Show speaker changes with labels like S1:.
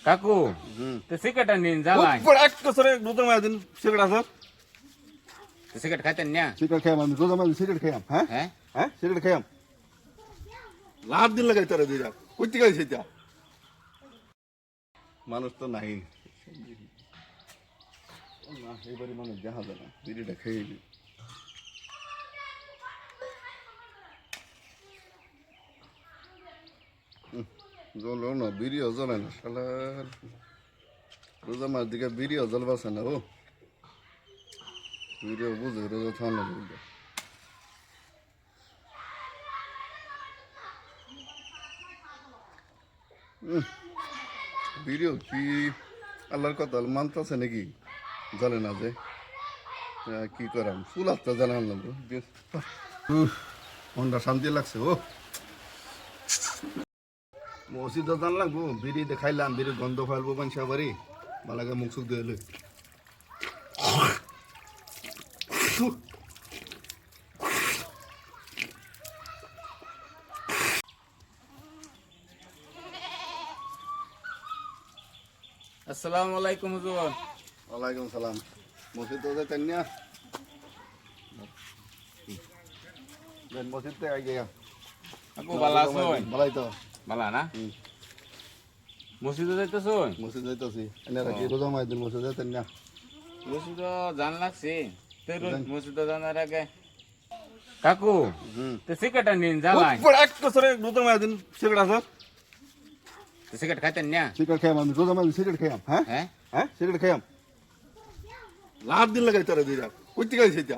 S1: কাকু তো সিগারেটটা নিন জ্বালাই
S2: এক বছরে রোজা মায়ের দিন সিগারেট আছে
S1: তো সিগারেট খাইতেন না
S2: সিগারেট খাইয়াম আমি রোজা মায়ের সিগারেট খাইয়াম হ্যাঁ
S1: হ্যাঁ
S2: হ্যাঁ সিগারেট খাইয়াম লাভ দিন লাগাই তারা দিয়ে যাক কইতে গাই সেটা মানুষ তো নাই না এবারে মানুষ দেখা যায় না বিড়িটা খেয়ে নি জল না বিড়িও জ্বলে না শালার রোজা মার দিকে বিড়িও জ্বলবাছে না ও বিড়িও বুঝে রোজা থানা বুঝবে ভিডিও কি আল্লাহর কথা মানতেছে নাকি জানে না যে কি করাম ফুল হাতটা জানান না মনটা শান্তি লাগছে ও মসজিদে জান লাগবো বিড়ি দেখাইলাম বিড়ি গন্ধ ফালবো মানুষা বাড়ি মালাকে মুখ সুখ দিয়ে
S1: আসসালামু আলাইকুম হুজুর
S2: ওয়ালাইকুম সালাম মসজিদে যাইতেন না মসজিদে আগে
S1: কাকু ভালো আছেন
S2: ভালাই তো
S1: ভালো না মসজিদে যাইতেছুন
S2: মসজিদ যাইতেছি এনে রাখি রোজা মায়ের দিন মসজিদ যাইতেন না
S1: মসজিদে জান লাগছে তো মসজিদে জানার আগে কাকু তো সিগারেটটা নিন জ্বালাই
S2: এক বছরে রোজা মায়ের দিন সিগারেট আছে
S1: তো সিগারেট খাইতেন না
S2: সিগারেট খাইয়াম আমি রোজা মায়ের সিগারেট খাইয়াম হ্যাঁ
S1: হ্যাঁ
S2: হ্যাঁ সিগারেট খাইয়াম লাভ দিন লাগাই তারা দিয়ে যাক কইতে গাই সেটা